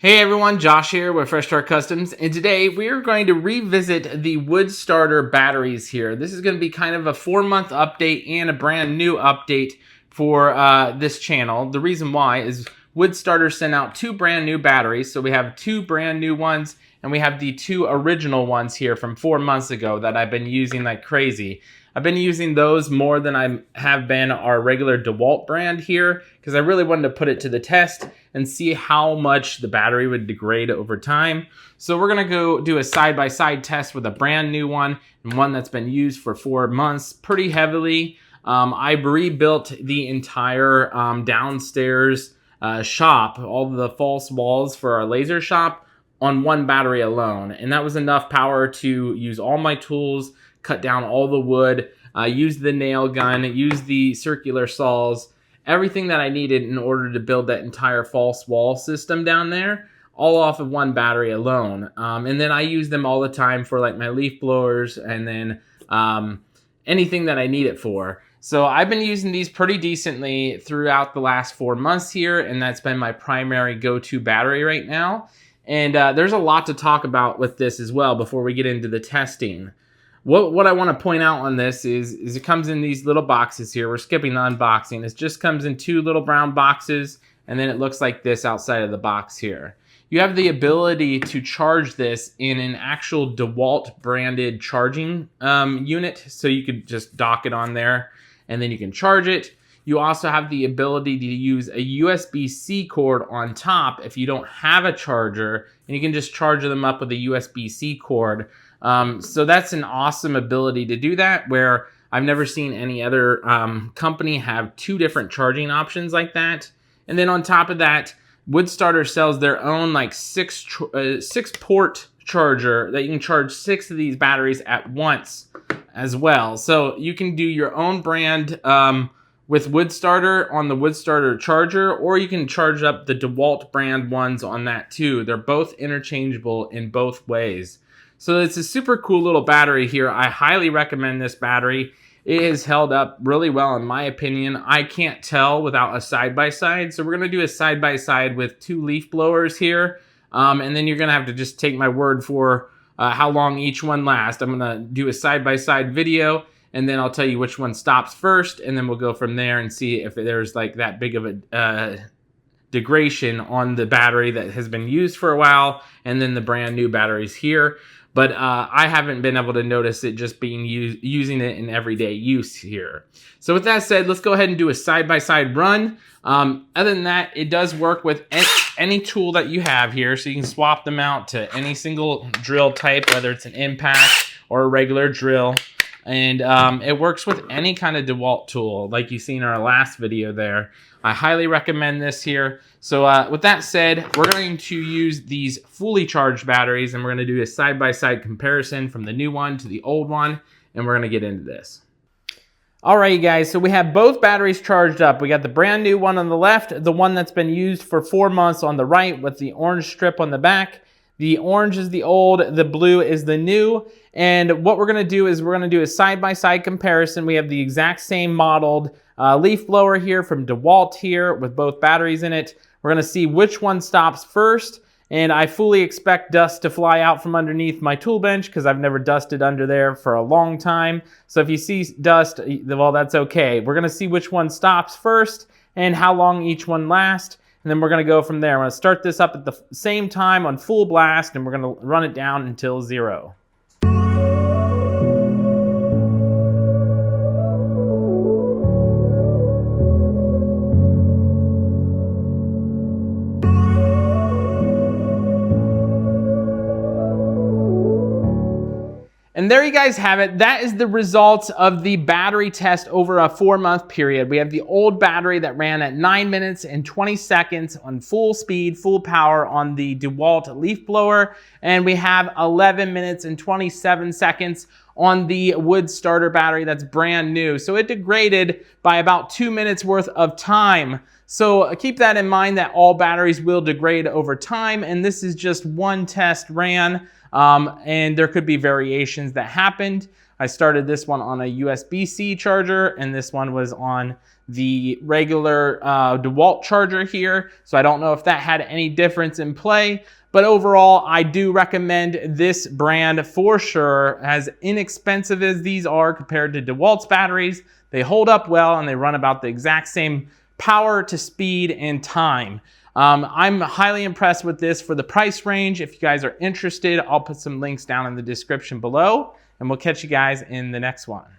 Hey everyone, Josh here with Fresh Start Customs, and today we are going to revisit the Woodstarter batteries here. This is going to be kind of a 4-month update and a brand new update for this channel. The reason why is Woodstarter sent out 2 brand new batteries, so we have 2 brand new ones, and we have the 2 original ones here from 4 months ago that I've been using like crazy. I've been using those more than I have been our regular DeWalt brand here because I really wanted to put it to the test and see how much the battery would degrade over time. So we're gonna go do a side-by-side test with a brand new one and one that's been used for 4 months pretty heavily. I rebuilt the entire downstairs shop, all the false walls for our laser shop on one battery alone. And that was enough power to use all my tools, cut down all the wood, use the nail gun, use the circular saws, everything that I needed in order to build that entire false wall system down there, all off of one battery alone. And then I use them all the time for like my leaf blowers and then anything that I need it for. So I've been using these pretty decently throughout the last 4 months here, and that's been my primary go-to battery right now. And there's a lot to talk about with this as well before we get into the testing. What I want to point out on this is it comes in these little boxes here. We're skipping the unboxing. It just comes in 2 little brown boxes, and then it looks like this outside of the box here. You have the ability to charge this in an actual DeWalt branded charging unit, so you could just dock it on there, and then you can charge it. You also have the ability to use a USB-C cord on top if you don't have a charger, and you can just charge them up with a USB-C cord. So that's an awesome ability to do that, where I've never seen any other company have 2 different charging options like that. And then on top of that, Woodstarter sells their own like 6 port charger that you can charge 6 of these batteries at once as well. So you can do your own brand with Woodstarter on the Woodstarter charger, or you can charge up the DeWalt brand ones on that too. They're both interchangeable in both ways. So it's a super cool little battery here. I highly recommend this battery. It has held up really well in my opinion. I can't tell without a side-by-side. So we're gonna do a side-by-side with 2 leaf blowers here. And then you're gonna have to just take my word for how long each one lasts. I'm gonna do a side-by-side video, and then I'll tell you which one stops first, and then we'll go from there and see if there's like that big of a degradation on the battery that has been used for a while, and then the brand new batteries here. But I haven't been able to notice it just being using it in everyday use here. So with that said, let's go ahead and do a side-by-side run. Other than that, it does work with any tool that you have here. So you can swap them out to any single drill type, whether it's an impact or a regular drill. And it works with any kind of DeWalt tool, like you see in our last video there. I highly recommend this here. So with that said, we're going to use these fully charged batteries, and we're going to do a side-by-side comparison from the new one to the old one, and we're going to get into this. All right, you guys, so we have both batteries charged up. We got the brand new one on the left, the one that's been used for 4 months on the right with the orange strip on the back. The orange is the old, the blue is the new. And what we're gonna do is we're gonna do a side-by-side comparison. We have the exact same modeled leaf blower here from DeWalt here with both batteries in it. We're gonna see which one stops first. And I fully expect dust to fly out from underneath my tool bench because I've never dusted under there for a long time. So if you see dust, well, that's okay. We're gonna see which one stops first and how long each one lasts. And then we're gonna go from there. I'm gonna start this up at the same time on full blast, and we're gonna run it down until 0. And there you guys have it. That is the results of the battery test over a 4-month period. We have the old battery that ran at 9 minutes and 20 seconds on full speed, full power on the DeWalt leaf blower. And we have 11 minutes and 27 seconds on the Woodstarter battery that's brand new. So it degraded by about 2 minutes worth of time. So keep that in mind that all batteries will degrade over time. And this is just one test ran. And there could be variations that happened. I started this one on a USB-C charger, and this one was on the regular DeWalt charger here, so I don't know if that had any difference in play. But overall, I do recommend this brand for sure. As inexpensive as these are compared to DeWalt's batteries, they hold up well and they run about the exact same power to speed and time. I'm highly impressed with this for the price range. If you guys are interested, I'll put some links down in the description below, and we'll catch you guys in the next one.